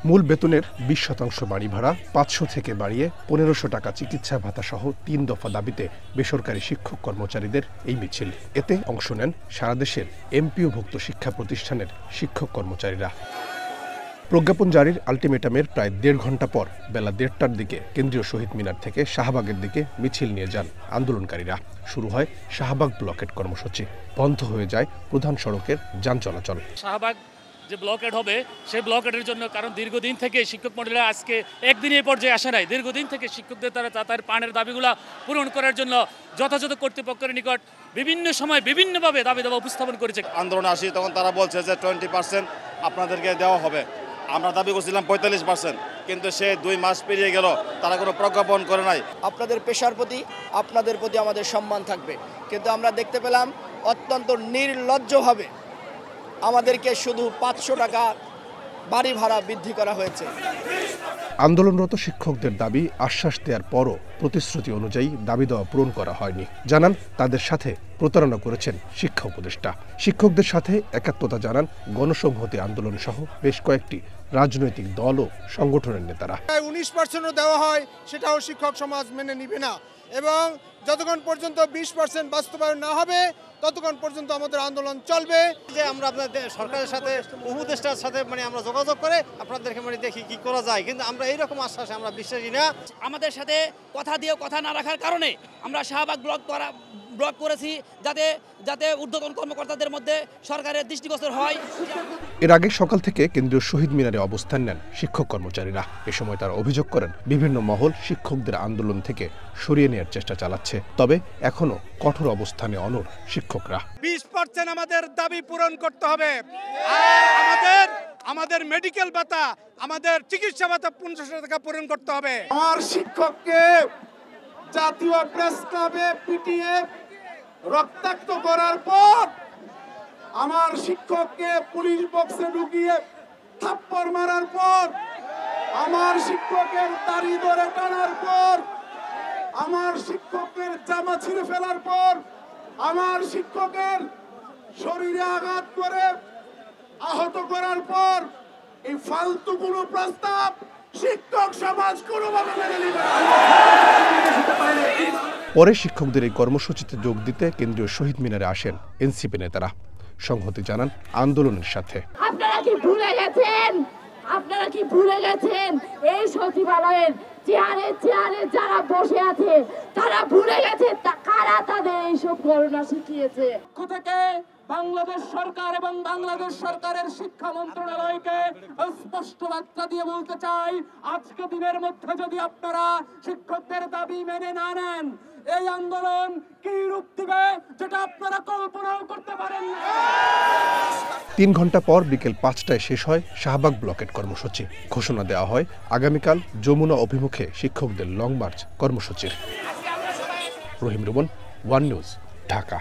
মূল বেতনের 20% বাড়ি ভাড়া 500 থেকে বাড়িয়ে 1500 টাকা চিকিৎসা ভাতা সহ 3 দফা দাবিতে বেসরকারি শিক্ষক কর্মচারীদের এই মিছিল। এতে অংশ নেন সারা দেশের এমপিওভুক্ত শিক্ষা প্রতিষ্ঠানের শিক্ষক কর্মচারীরা। প্রজ্ঞাপন জারির আলটিমেটামের প্রায় 1.5 ঘন্টা পর বেলা 1:30টার দিকে কেন্দ্রীয় শহীদ মিনার থেকে শাহবাগের দিকে মিছিল নিয়ে যান আন্দোলনকারীরা। শুরু হয় শাহবাগ ব্লকেট কর্মসূচি। বন্ধ হয়ে যায় প্রধান সড়কের যান চলাচল। শাহবাগ যে ব্লকেট হবে সেই ব্লকেটের জন্য, কারণ দীর্ঘদিন থেকে শিক্ষক মন্ডলীরা আজকে একদিন এই পর্যায়ে আসে নাই। দীর্ঘদিন থেকে শিক্ষকদের তাদের পানের দাবিগুলো পূরণ করার জন্য যথাযথ কর্তৃপক্ষের নিকট বিভিন্ন সময় বিভিন্নভাবে দাবি উপস্থাপন করেছে। আন্দোলন আসি তখন তারা বলছে যে 20% আপনাদেরকে দেওয়া হবে। আমরা দাবি করছিলাম 45%, কিন্তু সে 2 মাস পেরিয়ে গেল, তারা কোনো প্রজ্ঞাপন করে নাই। আপনাদের পেশার প্রতি, আপনাদের প্রতি আমাদের সম্মান থাকবে, কিন্তু আমরা দেখতে পেলাম অত্যন্ত নির্লজ্জভাবে আমাদেরকে শুধু 500 টাকা বাড়ি ভাড়া বৃদ্ধি করা হয়েছে। আন্দোলনরত শিক্ষকদের দাবি আশ্বাস দেওয়ার পরও প্রতিশ্রুতি অনুযায়ী দাবি দেওয়া পূরণ করা হয়নি। জানান তাদের সাথে প্রতারণা করেছেন শিক্ষা উপদেষ্টা। শিক্ষকদের সাথে একাত্মতা জানান গণসংহতি আন্দোলন সহ বেশ কয়েকটি রাজনৈতিক দল ও সংগঠনের নেতারা। 19% দেওয়া হয় সেটাও শিক্ষক সমাজ মেনে নিবে না, এবং যতক্ষণ পর্যন্ত 20% বাস্তবায়ন না হবে ততক্ষণ পর্যন্ত আমাদের আন্দোলন চলবে। যে আমরা আপনাদের সরকারের সাথে উপদেষ্টার সাথে আমরা যোগাযোগ করে আপনাদেরকে দেখি কি করা যায়, কিন্তু আমরা এইরকম আশ্বাসে আমরা বিশ্বাসী না। আমাদের সাথে কথা দিয়ে কথা না রাখার কারণে আমরা শাহবাগ ব্লক করেছি, যাতে ঊর্ধ্বতন কর্মকর্তাদের মধ্যে সরকারের দৃষ্টিগোচর হয়। এর আগে সকাল থেকে কেন্দ্রীয় শহীদ মিনারে অবস্থান নেন শিক্ষক কর্মচারীরা। এ সময় তারা অভিযোগ করেন বিভিন্ন মহল শিক্ষকদের আন্দোলন থেকে সরিয়ে নেওয়ার চেষ্টা চালাচ্ছে। তবে এখনো কঠোর অবস্থানে অনড় শিক্ষকরা। 20% আমাদের দাবি পূরণ করতে হবে, আর আমাদের মেডিকেল ভাতা, আমাদের চিকিৎসা ভাতা 1500 টাকা পূরণ করতে হবে। আমার শিক্ষককে জাতীয় প্রেস ক্লাবে পিটিয়ে রক্তাক্ত করার পর, আমার শিক্ষককে পুলিশ বক্সে ঢুকিয়ে থাপ্পড় মারার পর, আমার শিক্ষকের দাড়ি ধরে টানার পর, আমার শিক্ষকের জামা ছিঁড়ে ফেলার পর, আমার শিক্ষকের শরীরে আঘাত করে আহত করার পর এই ফালতু কোনো প্রস্তাব শিক্ষক সমাজ কোনোভাবে মেনে নেবে না। পরে শিক্ষকদের এই কর্মসূচিতে যোগ দিতে কেন্দ্রীয় শহীদ মিনারে আসেন এনসিপি নেতারা। সংহতি জানান আন্দোলনের সাথে। আপনারা কি ভুলে গেছেন এই সচিবালয়ের চেয়ারে যারা বসে আছে তারা ভুলে গেছে কারা তাদের এইসব করোনা শিখিয়েছে। থেকে বাংলাদেশ সরকার এবং বাংলাদেশ সরকারের শিক্ষা মন্ত্রণালয়কে স্পষ্ট বার্তা দিয়ে বলতে চাই, আজকে দিনের মধ্যে যদি আপনারা শিক্ষকদের দাবি মেনে না নেন, এই আন্দোলন কি রূপ দিবে যেটা আপনারা কল্পনাও করতে পারেন না। 3 ঘন্টা পর বিকেল 5টায় শেষ হয় শাহবাগ ব্লকেট কর্মসূচি। ঘোষণা দেওয়া হয় আগামীকাল যমুনা অভিমুখে শিক্ষকদের লং মার্চ কর্মসূচির। রহিম রুমন, ওয়ান নিউজ, ঢাকা।